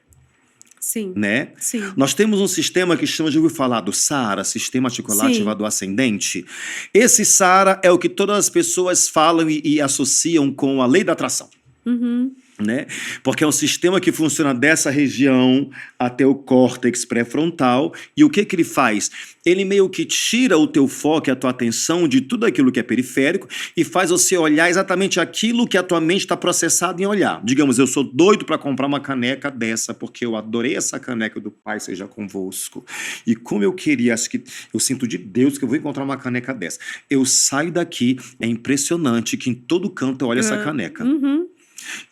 Sim. Né? Sim. Nós temos um sistema que chama de ouvir falar do SARA, Sistema Articulado Ativador Ascendente. Esse SARA é o que todas as pessoas falam e associam com a lei da atração. Uhum. Né? Porque é um sistema que funciona dessa região até o córtex pré-frontal. E o que ele faz? Ele meio que tira o teu foco e a tua atenção de tudo aquilo que é periférico e faz você olhar exatamente aquilo que a tua mente está processada em olhar. Digamos, eu sou doido para comprar uma caneca dessa porque eu adorei essa caneca do Pai Seja Convosco. E como eu queria, acho que eu sinto de Deus que eu vou encontrar uma caneca dessa. Eu saio daqui, é impressionante que em todo canto eu olho essa caneca. Uhum.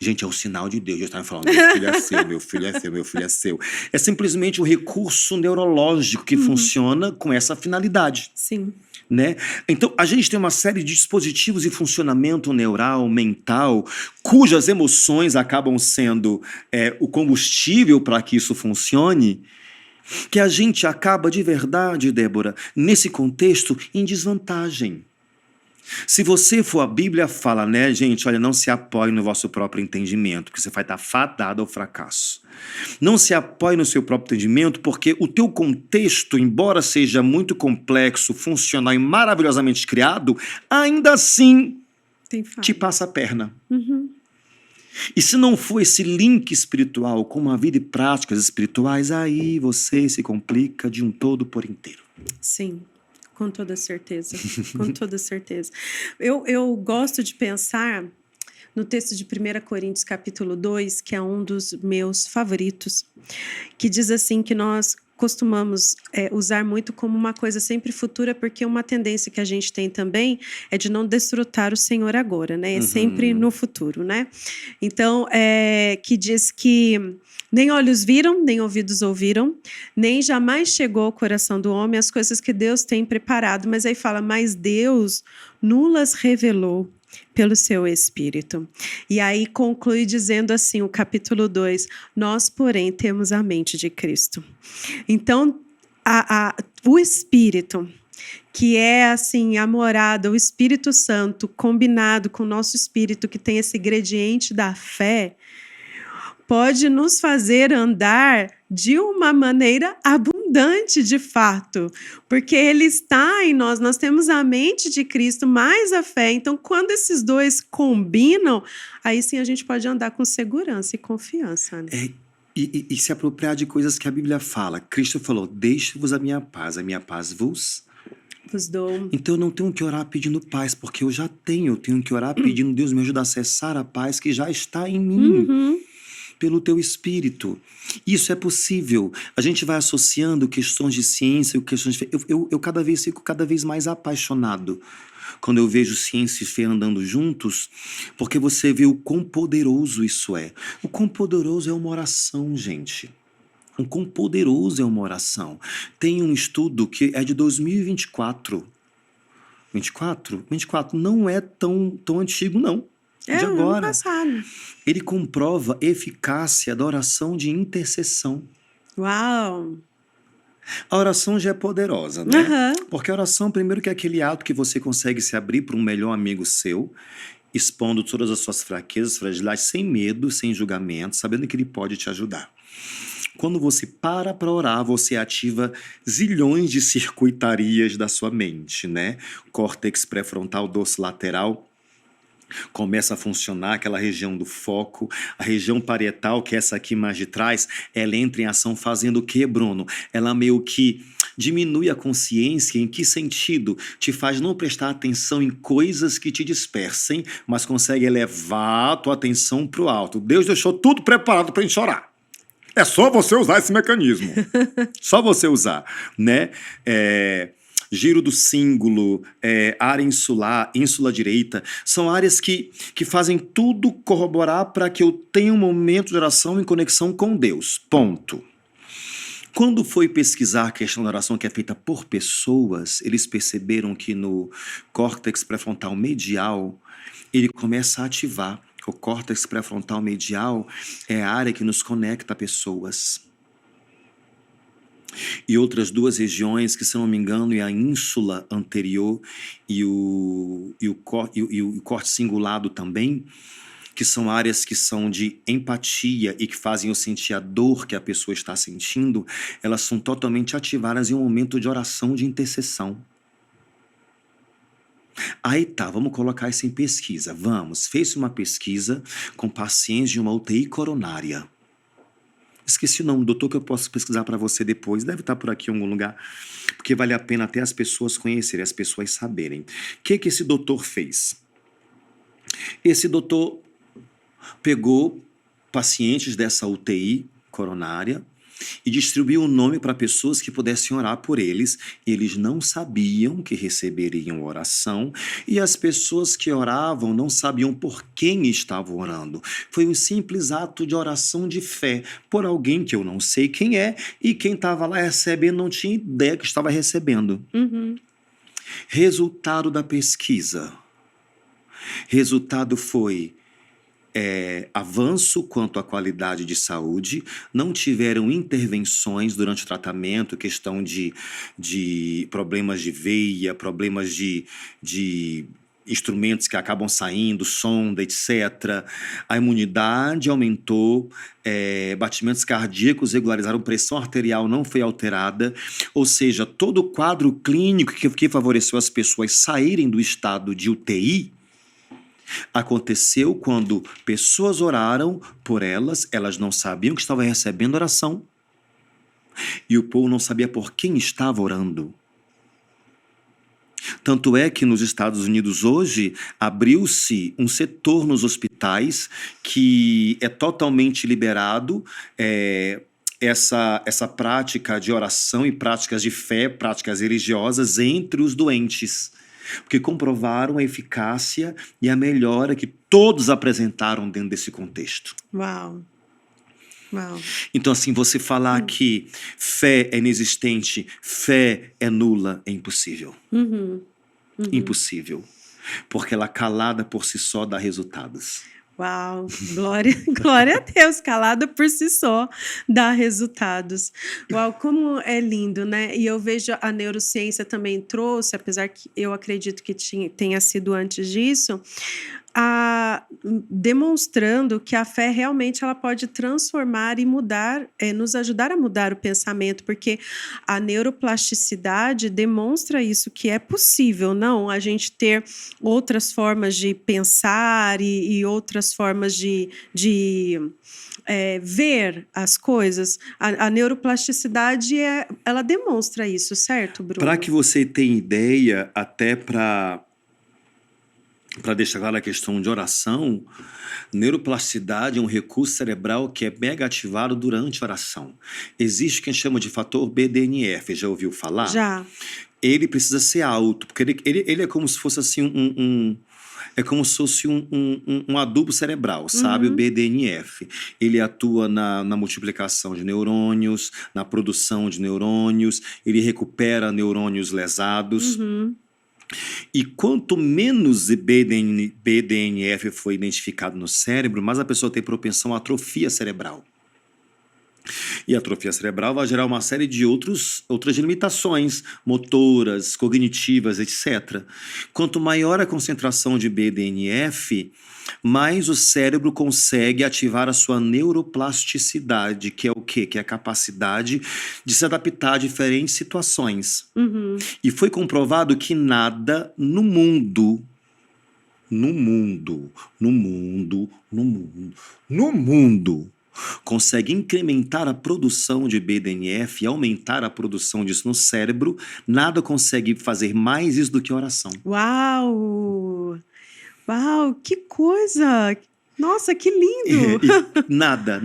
Gente, é um sinal de Deus. Deus está me falando, meu filho é seu, meu filho é seu, meu filho é seu. É simplesmente um recurso neurológico que funciona com essa finalidade. Sim. Né? Então, a gente tem uma série de dispositivos de funcionamento neural, mental, cujas emoções acabam sendo o combustível para que isso funcione, que a gente acaba de verdade, Débora, nesse contexto, em desvantagem. Se você for, a Bíblia fala, né, gente, olha, não se apoie no vosso próprio entendimento, porque você vai estar fadado ao fracasso. Não se apoie no seu próprio entendimento, porque o teu contexto, embora seja muito complexo, funcional e maravilhosamente criado, ainda assim te passa a perna. Uhum. E se não for esse link espiritual com uma vida e práticas espirituais, aí você se complica de um todo por inteiro. Sim. Com toda certeza, com toda certeza. Eu gosto de pensar no texto de 1 Coríntios capítulo 2, que é um dos meus favoritos, que diz assim que nós costumamos usar muito como uma coisa sempre futura, porque uma tendência que a gente tem também é de não desfrutar o Senhor agora, né? É sempre no futuro, né? Então, que diz que nem olhos viram, nem ouvidos ouviram, nem jamais chegou ao coração do homem as coisas que Deus tem preparado. Mas aí fala, mas Deus nulas revelou pelo seu Espírito. E aí conclui dizendo assim, o capítulo 2, nós, porém, temos a mente de Cristo. Então, o Espírito, que é assim, a morada, o Espírito Santo, combinado com o nosso espírito, que tem esse ingrediente da fé, pode nos fazer andar de uma maneira abundante, de fato, porque Ele está em nós, nós temos a mente de Cristo, mais a fé. Então, quando esses dois combinam, aí sim a gente pode andar com segurança e confiança. Né? E se apropriar de coisas que a Bíblia fala. Cristo falou, deixe-vos a minha paz vos dou. Então eu não tenho que orar pedindo paz, porque eu já tenho. Eu tenho que orar pedindo, Deus me ajuda a acessar a paz que já está em mim. Pelo teu espírito. Isso é possível. A gente vai associando questões de ciência, questões de fé. Eu cada vez fico cada vez mais apaixonado quando eu vejo ciência e fé andando juntos, porque você vê o quão poderoso isso é. O quão poderoso é uma oração, gente. O quão poderoso é uma oração. Tem um estudo que é de 2024. 24? 24 não é tão antigo, não. De agora. Ano passado. Ele comprova a eficácia da oração de intercessão. Uau! A oração já é poderosa, né? Porque a oração, primeiro, que é aquele ato que você consegue se abrir para um melhor amigo seu, expondo todas as suas fraquezas, fragilidades, sem medo, sem julgamento, sabendo que ele pode te ajudar. Quando você para orar, você ativa zilhões de circuitarias da sua mente, né? Córtex pré-frontal, dorso lateral, começa a funcionar aquela região do foco, a região parietal, que é essa aqui mais de trás, ela entra em ação fazendo o quê, Bruno? Ela meio que diminui a consciência. Em que sentido? Te faz não prestar atenção em coisas que te dispersem, mas consegue elevar a tua atenção para o alto. Deus deixou tudo preparado para a gente orar. É só você usar esse mecanismo. Só você usar, né? Giro do cíngulo, área insular, ínsula direita, são áreas que fazem tudo corroborar para que eu tenha um momento de oração em conexão com Deus. Ponto. Quando foi pesquisar a questão da oração que é feita por pessoas, eles perceberam que no córtex pré-frontal medial, ele começa a ativar. O córtex pré-frontal medial é a área que nos conecta a pessoas. E outras duas regiões, que se não me engano é a ínsula anterior e o corte cingulado também, que são áreas que são de empatia e que fazem eu sentir a dor que a pessoa está sentindo, elas são totalmente ativadas em um momento de oração de intercessão. Aí tá, vamos colocar isso em pesquisa. Vamos, fez uma pesquisa com pacientes de uma UTI coronária. Esqueci o nome do doutor, que eu posso pesquisar para você depois. Deve estar por aqui em algum lugar, porque vale a pena até as pessoas conhecerem, as pessoas saberem. O que esse doutor fez? Esse doutor pegou pacientes dessa UTI coronária e distribuiu o nome para pessoas que pudessem orar por eles. Eles não sabiam que receberiam oração e as pessoas que oravam não sabiam por quem estavam orando. Foi um simples ato de oração de fé por alguém que eu não sei quem é, e quem estava lá recebendo não tinha ideia que estava recebendo. Resultado da pesquisa. Resultado foi avanço quanto à qualidade de saúde, não tiveram intervenções durante o tratamento, questão de problemas de veia, problemas de instrumentos que acabam saindo, sonda, etc. A imunidade aumentou, batimentos cardíacos regularizaram, pressão arterial não foi alterada, ou seja, todo o quadro clínico que favoreceu as pessoas saírem do estado de UTI aconteceu quando pessoas oraram por elas, elas não sabiam que estavam recebendo oração e o povo não sabia por quem estava orando. Tanto é que nos Estados Unidos hoje abriu-se um setor nos hospitais que é totalmente liberado essa prática de oração e práticas de fé, práticas religiosas entre os doentes, porque comprovaram a eficácia e a melhora que todos apresentaram dentro desse contexto. Uau! Uau. Então, assim, você falar que fé é inexistente, fé é nula, é impossível. Impossível. Porque ela calada por si só dá resultados. Uau, glória a Deus, calada por si só dá resultados. Uau, como é lindo, né? E eu vejo a neurociência também trouxe, apesar que eu acredito que tenha sido antes disso, demonstrando que a fé realmente ela pode transformar e mudar, nos ajudar a mudar o pensamento, porque a neuroplasticidade demonstra isso, que é possível, não? A gente ter outras formas de pensar e outras formas de ver as coisas. A neuroplasticidade, ela demonstra isso, certo, Bruno? Para que você tenha ideia, até para deixar clara a questão de oração, neuroplasticidade é um recurso cerebral que é mega ativado durante a oração. Existe quem chama de fator BDNF, já ouviu falar? Já. Ele precisa ser alto, porque ele é como se fosse assim é como se fosse um adubo cerebral, sabe? O BDNF. Ele atua na multiplicação de neurônios, na produção de neurônios, ele recupera neurônios lesados. E quanto menos BDNF foi identificado no cérebro, mais a pessoa tem propensão à atrofia cerebral. E a atrofia cerebral vai gerar uma série de outras limitações motoras, cognitivas, etc. Quanto maior a concentração de BDNF, mais o cérebro consegue ativar a sua neuroplasticidade, que é o quê? Que é a capacidade de se adaptar a diferentes situações. E foi comprovado que nada no mundo consegue incrementar a produção de BDNF e aumentar a produção disso no cérebro. Nada consegue fazer mais isso do que oração. Uau! Uau, que coisa! Nossa, que lindo! Nada,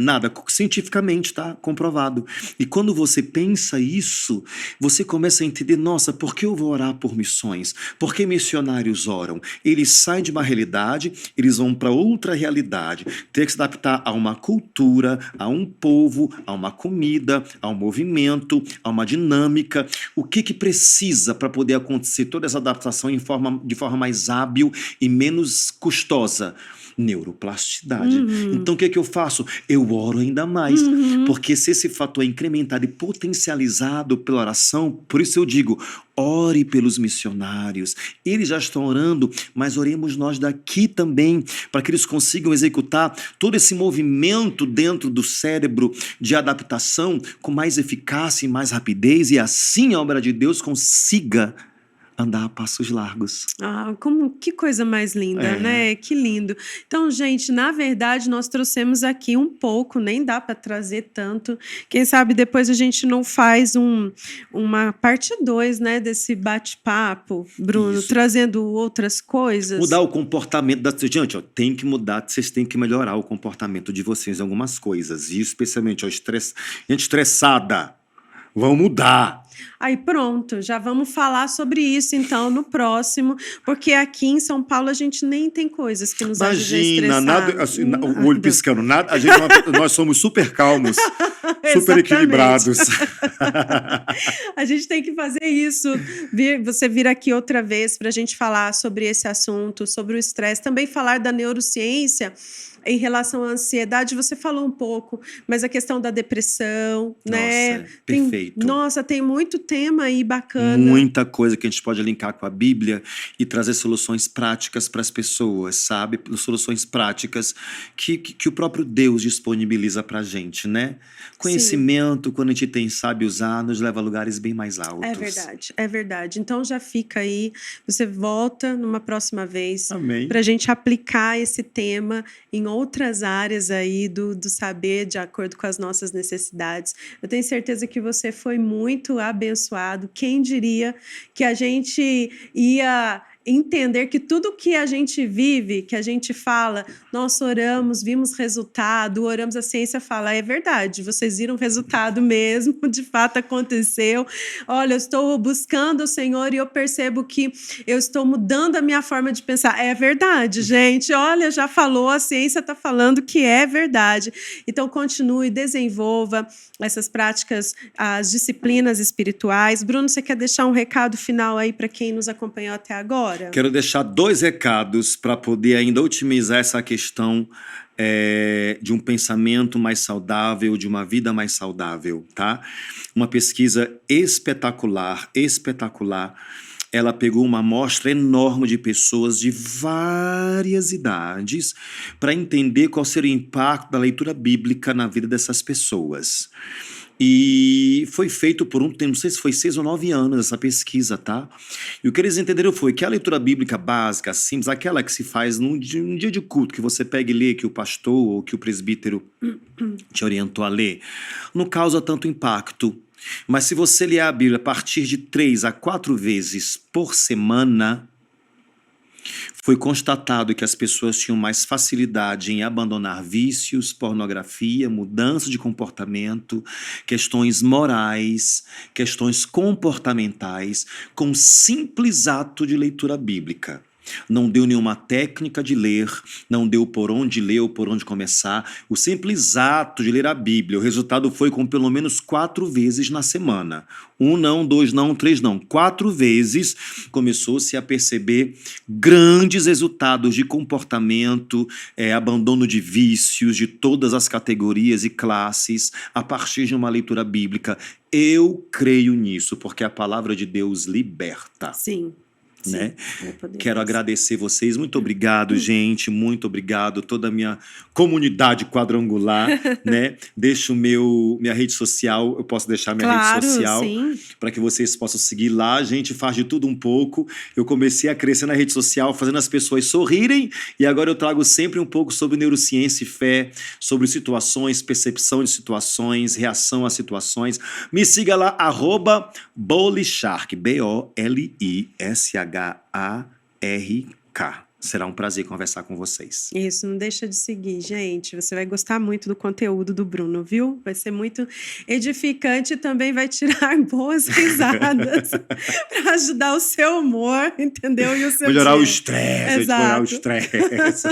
cientificamente está comprovado. E quando você pensa isso, você começa a entender, nossa, por que eu vou orar por missões? Por que missionários oram? Eles saem de uma realidade, eles vão para outra realidade. Ter que se adaptar a uma cultura, a um povo, a uma comida, a um movimento, a uma dinâmica. O que precisa para poder acontecer toda essa adaptação de forma mais hábil e menos custosa? Neuroplasticidade. Então o que eu faço? Eu oro ainda mais, porque se esse fator é incrementado e potencializado pela oração, por isso eu digo, ore pelos missionários. Eles já estão orando, mas oremos nós daqui também, para que eles consigam executar todo esse movimento dentro do cérebro de adaptação com mais eficácia e mais rapidez, e assim a obra de Deus consiga andar a passos largos. Que coisa mais linda, né? Que lindo. Então, gente, na verdade, nós trouxemos aqui um pouco, nem dá para trazer tanto. Quem sabe depois a gente não faz uma parte 2, né, desse bate-papo, Bruno, Isso. trazendo outras coisas. Mudar o comportamento da gente, ó, tem que mudar, vocês têm que melhorar o comportamento de vocês em algumas coisas, e especialmente, ó, gente estressada, vão mudar. Aí pronto, já vamos falar sobre isso então no próximo, porque aqui em São Paulo a gente nem tem coisas que nos ajudem a estressar. Nada, assim, o olho piscando, nada, nós somos super calmos, super equilibrados. A gente tem que fazer isso, você vir aqui outra vez para a gente falar sobre esse assunto, sobre o estresse, também falar da neurociência. Em relação à ansiedade, você falou um pouco, mas a questão da depressão, né? Perfeito. Tem muito tema aí bacana. Muita coisa que a gente pode linkar com a Bíblia e trazer soluções práticas para as pessoas, sabe? Soluções práticas que o próprio Deus disponibiliza para a gente, né? Conhecimento, sim, quando a gente tem sabe usar, nos leva a lugares bem mais altos. É verdade. Então já fica aí, você volta numa próxima vez para a gente aplicar esse tema em outras áreas aí do saber de acordo com as nossas necessidades. Eu tenho certeza que você foi muito abençoado. Quem diria que a gente ia entender que tudo que a gente vive, que a gente fala, nós oramos, vimos resultado, oramos, a ciência fala, é verdade, vocês viram resultado mesmo, de fato aconteceu. Olha, eu estou buscando o Senhor e eu percebo que eu estou mudando a minha forma de pensar. É verdade, gente, olha, já falou, a ciência está falando que é verdade. Então, continue, desenvolva essas práticas, as disciplinas espirituais. Bruno, você quer deixar um recado final aí para quem nos acompanhou até agora? Quero deixar 2 recados para poder ainda otimizar essa questão de um pensamento mais saudável, de uma vida mais saudável, tá? Uma pesquisa espetacular, ela pegou uma amostra enorme de pessoas de várias idades para entender qual seria o impacto da leitura bíblica na vida dessas pessoas. E foi feito por não sei se foi 6 ou 9 anos essa pesquisa, tá? E o que eles entenderam foi que a leitura bíblica básica, simples, aquela que se faz num dia de culto, que você pega e lê, que o pastor ou que o presbítero te orientou a ler, não causa tanto impacto. Mas se você ler a Bíblia a partir de 3 a 4 vezes por semana, foi constatado que as pessoas tinham mais facilidade em abandonar vícios, pornografia, mudança de comportamento, questões morais, questões comportamentais, com um simples ato de leitura bíblica. Não deu nenhuma técnica de ler, não deu por onde ler ou por onde começar. O simples ato de ler a Bíblia, o resultado foi com pelo menos 4 vezes na semana. 1 não, 2 não, 3 não. 4 vezes começou-se a perceber grandes resultados de comportamento, abandono de vícios de todas as categorias e classes a partir de uma leitura bíblica. Eu creio nisso, porque a palavra de Deus liberta. Sim. Né? Quero agradecer vocês, muito obrigado, gente, muito obrigado, toda a minha comunidade quadrangular, né? Deixo minha rede social, eu posso deixar minha rede social para que vocês possam seguir lá. A gente faz de tudo um pouco. Eu comecei a crescer na rede social fazendo as pessoas sorrirem e agora eu trago sempre um pouco sobre neurociência e fé, sobre situações, percepção de situações, reação a situações. Me siga lá, @BoliShark, BOLISHARK. Será um prazer conversar com vocês. Isso, não deixa de seguir, gente. Você vai gostar muito do conteúdo do Bruno, viu? Vai ser muito edificante e também vai tirar boas risadas para ajudar o seu humor, entendeu? E o seu melhorar dia. O estresse. Melhorar o estresse.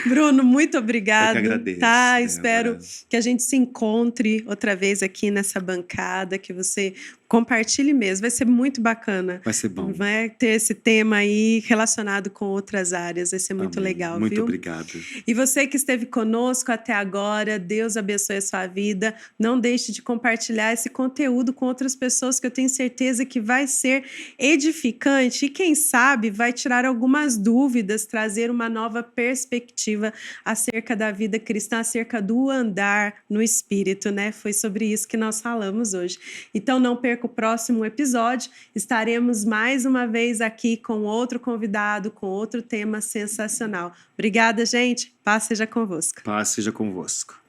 Bruno, muito obrigado. Eu que agradeço. Tá? Espero que a gente se encontre outra vez aqui nessa bancada, que você compartilhe mesmo. Vai ser muito bacana. Vai ser bom. Vai ter esse tema aí relacionado com outras áreas. Vai ser muito Amém. legal, Muito viu? obrigado. E você que esteve conosco até agora, Deus abençoe a sua vida. Não deixe de compartilhar esse conteúdo com outras pessoas, que eu tenho certeza que vai ser edificante e, quem sabe, vai tirar algumas dúvidas, trazer uma nova perspectiva acerca da vida cristã, acerca do andar no Espírito, né? Foi sobre isso que nós falamos hoje. Então, não perca o próximo episódio. Estaremos mais uma vez aqui com outro convidado, com outro tema sensacional. Obrigada, gente. Paz seja convosco. Paz seja convosco.